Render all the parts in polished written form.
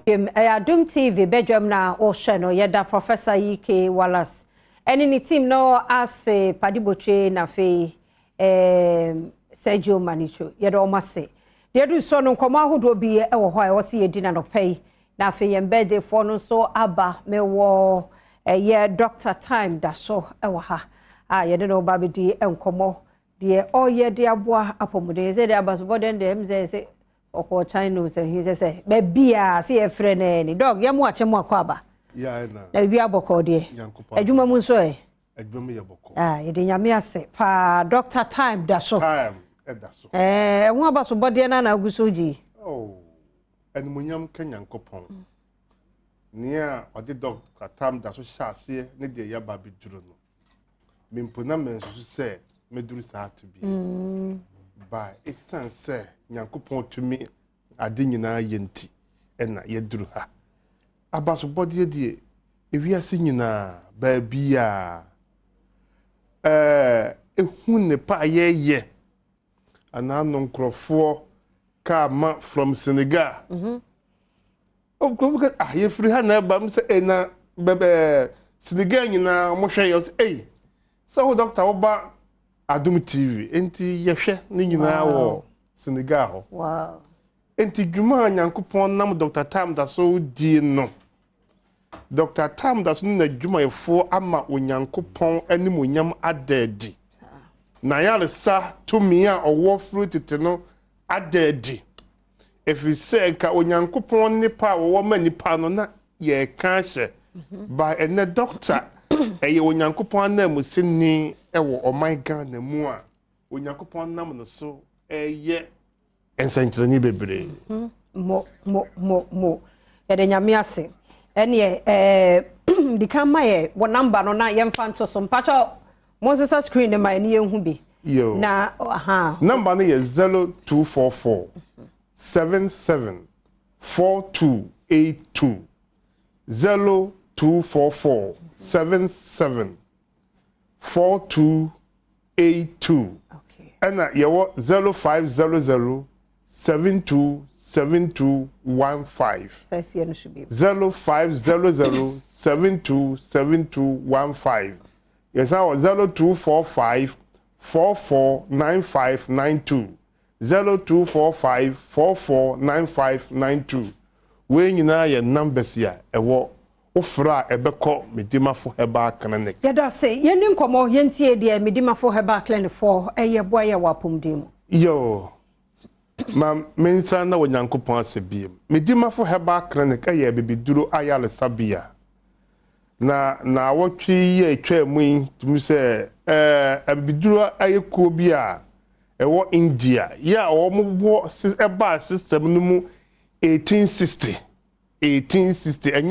Adom TV Badwam na ohwe no yeda Professor EK Wallace eni ni team no ase padibotwe na fe Sergio Manicho yeda omase de du so no nkomo ahodo bi e wo ho e wo se yedi na no pay na fe yem birthday for no so aba me wo ye Dr. Time da so e wo ha yede no ba be di enkomo de oyede aboa apomode ze de abaso den de mze Oko China say he say baby see a friend any dog ya mu ache mu akwaba ya na bi aboko de adwuma mu so adwuma ya boko ye de nyame ase pa Dr. Time da so da so hu abaso bode na agusoji animunyam kanyankopon nia ode Dr. Time da so hyase ne de ya ba biduro no mimpona mensu se meduru sa to bi ba esanse nyankopon tumi ade nyina yenti ena yeduru ha abaso body de ewiase nyina ba bia ehun ne pa ye ana no nkrofo ka ma from Senegal o go get ye free ha na ba mse ena bebe Senegal nyina mo hwe yo so doctor oba Adom TV enti yehwe ni nyina wo Senegal ho wow enti dwuma nyankopon nam Dr. Time da so di no Dr. Time da so na dwuma yefo ama onyankopon anim onyam adadi na yale sa tumi a owo fruit no adadi efi se ka onyankopon nipa wo ma nipa no na ye ka hye ba ene doctor eye onyankopon na musini ewo oman Ghana mu a onyankopon nam no so eye ensantrani bebre mo yede nyame ase ene di kan maye wo number no na yemfa nto so mpacho Moses screen na mai ne yehu bi na number no ye 0244 774282 0244 774282 and yawo 0500 727215 say no should be 0500 727215 yes now 0245 449592 0245 449592 we nyina ye numbers ya ewo ofra ebeko Medimafo Herbal Clinic yada say ye nim komo yentie de Medimafo Herbal Clinic for eye boye wapomdim yo ma mensa na wonyankopon asebiem Medimafo Herbal Clinic aye bebiduro ayale sabia na wotwe ye atwa mu tumi se abiduro ayekuo bi a ewo India ya wo mo eba system no mu 1860 enye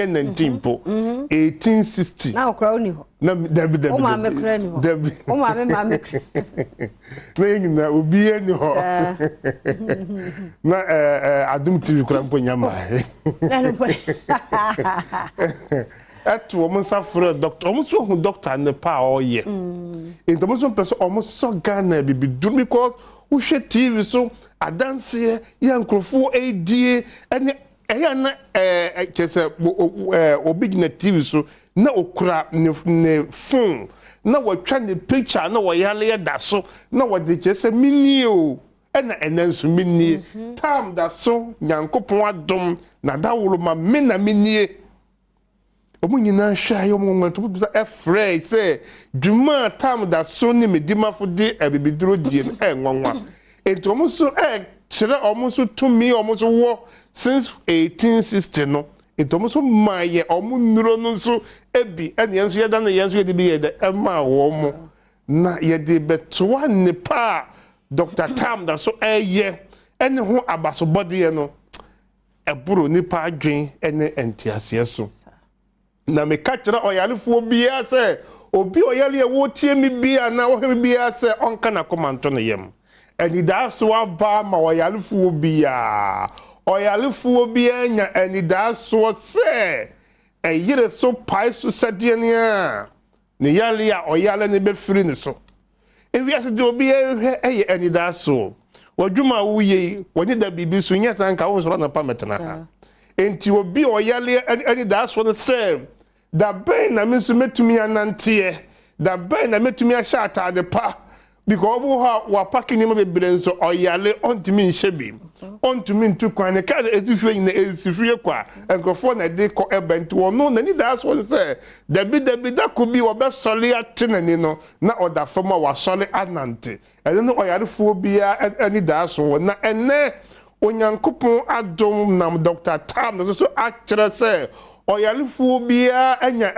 19 po 1860 na okra oni ho na debi o ma me kra ni ho o ma me na yina obi eni ho na Adom TV kura mpo nyama na no po eto o monsa fure doctor o monso hu doctor ne pa oye ento monso person o monso Ghana bibi do because wo hwe TV so adanse ya nkrofo adie ene eya na kese obi gina TV so na okura ne phone na watwa ne picture na woyale da so na wode kese minio ena enanso minie tam da so nyankopon adom na dawolo ma me na minie omu nyina hwa yo mo to bisa efrey say dwuma tam da so ni Medimafo de abibiduro die enwanwa ento mo so kire omo so tumi omo so wo since 1860 no ento mo so maye omo nuro no so ebi ene yenso yeda na yenso yedi bi yeda ema wo mo na yedi betwa ne pa Dr. Time da so eye ene ho abaso body no eburo ni pa adwen ene entiase so na me ka kire oyalefo bia se obi oyale wo tie mi bia na wo he bia se onka na komanto no yem eni da so aba ma oyalefo bia nya eni da so se eyire so pai so sadie ne yale ya oyale ne be firi ne so ewi ase de obi ehwe eye eni da so wadwuma wuye woni da bibi so nya san ka wo so na pa metena ha enti obi oyale ani da so no say da ben na me so metumi anantie da ben na metumi ahya atade pa because obo ha wa packing him bebre nso oyale ontimi nhye bi ontimi ntu kwan ne ka ezifie nyina ezifie kwa enkrofo na de ko ebenti wono na ni da so say da bi da ko bi obesole atenani no na odafama wa sole anante ene no oyarefo bia ani da so na ene onyankopon adom nam Dr. Tam na so akere say oyarefo bia enya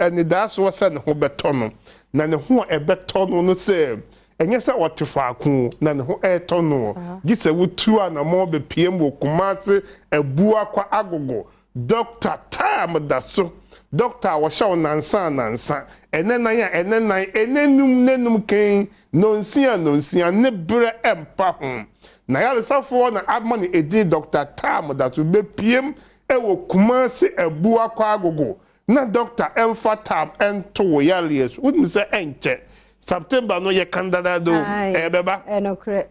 ani da so say ne ho betono na ne ho ebetono no say enye se otefaako na ne ho etono gise wutu na mo be piem wo kumase ebu akwa agogo Dr. Tam da so doctor wo sha nansa enenum ken nonsia ne bre empa ho na ya safo na admoni edi Dr. Tam da so be piem wo kumase ebu akwa agogo na Dr. Emfa Tam ento yalies wouldn't say enche September no ye kandada do beba enokre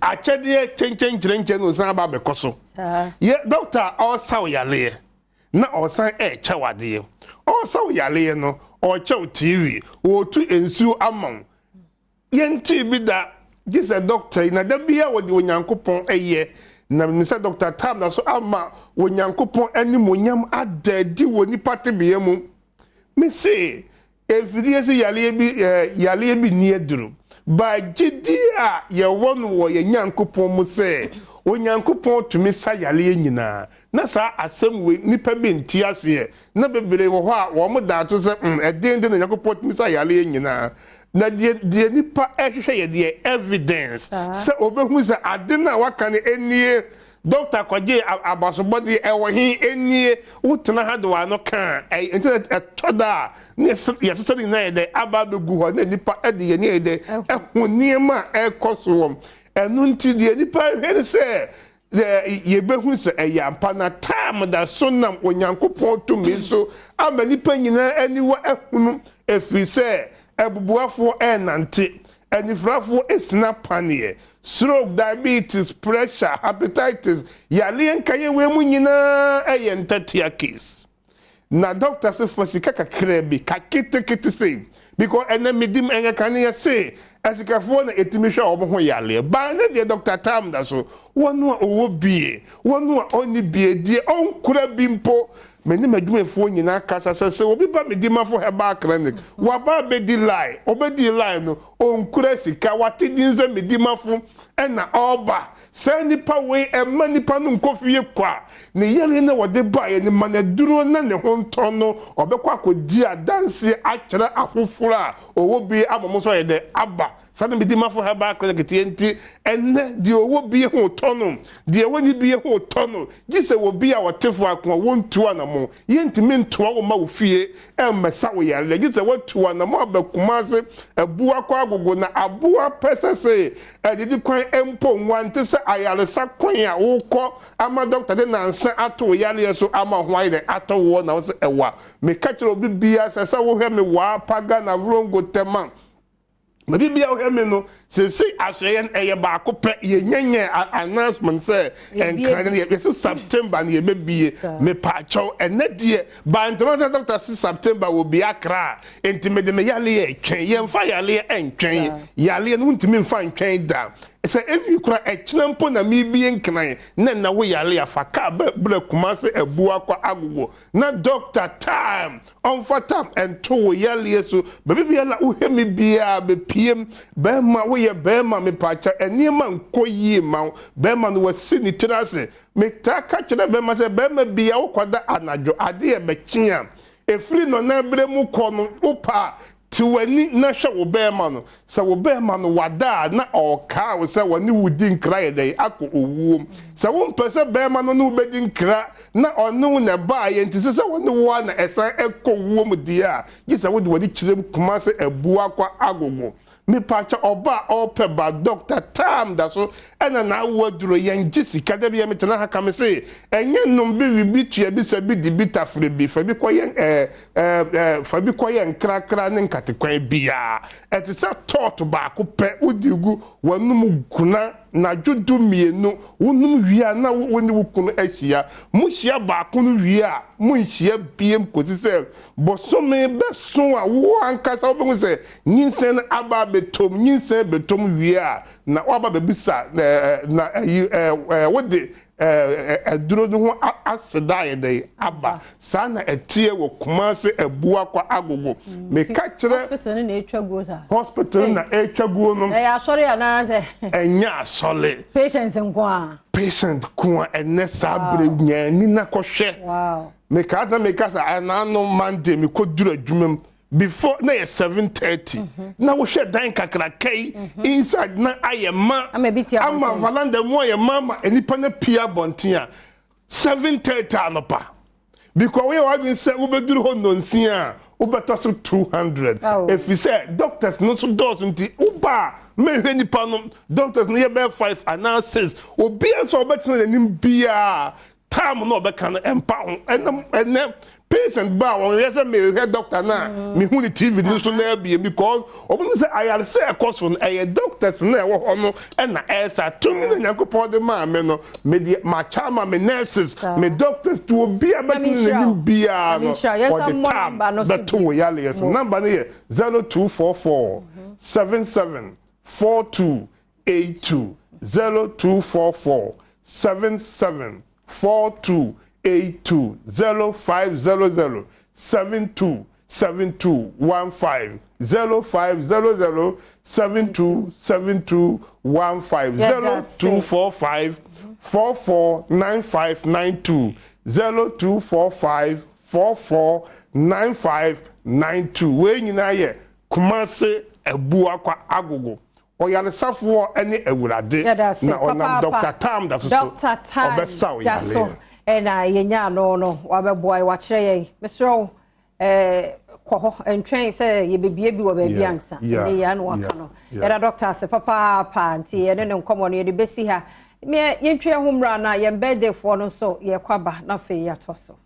achede chenchen no san ba bekoso ye doctor osaw yale na osan chawade osaw yale no o chaw TV o tu ensu amon ye nti bi da gise doctor na da bia wode onyankopon na misa Dr. Tam na so ama onyankopon animonyam adadi woni patebie mu me say efidie se yale bi ni eduru ba gidia ye wonu wo ye nyankopon mu se onyankopon tumi sa yale nyina na sa asem we nipa bi ntiase na bebere wo ho a wo mo da to se edende na nyankopon tumi sa yale nyina na die nipa ehwehwe ye de evidence se obehu se ade na waka ne enie Doctor kwaje abasobodi ewohin enie utena ha do wa no kan internet etoda ne yeseseri na de ababegu ho na nipa ede ye ne de ehuniema ekoso enu nti de nipa he se ye behu se eyampa na time da sonam onyankopon to me so ama nipa nyina aniwa ehunu efi se ebubuafo enante anifrafo esina panie stroke diabetes pressure hepatitis yale nkaye we mu nyina entatia case na doctor se fosika kakra bi kakete say because ena medim enga kan ye say asikafo na etimisha obo ho yale ba na de Dr. Tam da so wonu a owo bie wonu a oni bie die onkura bimpo meni madwumefo nyina kasa se obi ba Medimafo Herbal clinic wa ba be di lie obedi lie no onkura sika wate dinze Medimafo ena oba se nipa we emma nipa no nkofie kwa ne yele na wode ba ye ne manaduro na ne ho ntono obekwa akodi adanse akere afoforo a owo bi amomoso ye de aba sade Medimafo Herbal clinic tienti enne di owo bi ho tono di woni bi ho tono gise wo bi a wotefo akon wontu ana mo yentimi ntoa wo ma wo fie emmesa wo yare gise watu ana mo abakumase ebu akwa agogo na aboa pesese edidi kwan empo nwante se ayaresa kwan a wokọ ama doctor de nansa ato yare so ama ho ayde ato wo na wo se ewa me kachiro obi bia se wo hwe me wa paga na vrongo tema maybe be out here no say asoyen eye ba ko pe ye nyenye announcement say en kan ye September na ye be me pa chow enedie ba international doctor September will be akra enti me yale ye twen ye mfa yale entwen yale no ntimi mfa ntwen da say if you cry a chinampo na mi bi enkran na wo yale afaka bla kumase ebu akwa agogo na Dr. Tam on for Tam and to yale so baby yala wo hemi bia be piem bema wo ye bema me pacha eniema nkoyi ma bema no wasi ni tirase me taka kire bema se bema bia wo kwada anajo ade e bekia efri no na bre mu kono opa tiwani na hwe wo bema no se wo bema no wada na oka wo se woni wudi nkra ye dey akọ owuom se wo mpese bema no no bedi nkra na onu na ba ye ntise se woni wo na esan ekọ owuom dia gise wo de wodi kirem kuma se ebu akwa agogo me pacha oba ope ba Dr. Tam da so ena na woduro yen jisika da bia metena ha kam se enye nom bi bitua bi se bi di bitafre bi fa bi koyen fa bi koyen krakra ne nkatekwan bia etisa tot ba ko pe odigu wanum guna na judu mienu wonum wia na woni wukunu ahia mu hia ba kunu wia mu hia biem kosi se bosome beso a wo ankasa wo se nyinsen aba betom nyinsen betom wia na waba bebisa na wode aduro no ho aseda yede aba sa na etie wo kumase ebua kwa agogo me ka kire hospital na etwago sa hospital na etwago no ya sorry ana se enya sole patients nko patient ko enne sabre nyani na kohwe wow me ka sa na no Monday me ko dura adwumam before na 7:30 na wo hwe dan kakra kai inside na ayema ama valanda mo ayema ma enipa na pia bontia 7:30 anopa because we wa bin say wo beduru ho nonsia wo beto so 200 if you say doctors no so does nti uba me hwe nipa no doctors no ye be 5 and 6 obi so beto na nim bia time no be kan empa ho enem patient ba won yes me head doctor na me hu the TV news na be because obun say I say course on doctors na wo ho no na esa to me na yakopon de ma me no me ma chama me nurses me doctors to obi abetin na nim bia no for the time that to yale yes number na 0244 77 4282 0244 77 4282 0500 72 7215 0500 72 7215 0245 449592 0245 449592 we nyina ye kumase ebua kwa agogo oyale safo ene ewurade na onam Dr. Tam da so obesaw yale ena yenya no wabeboy wa kire ye mesro koho entwen se ye bebie bi wo ba bi ansa ne ya no waka no era doctor se papa nti ene ne nkomo no ye de besi ha me yentwe homra na ye birthday fo no so ye kwaba na fe ya toso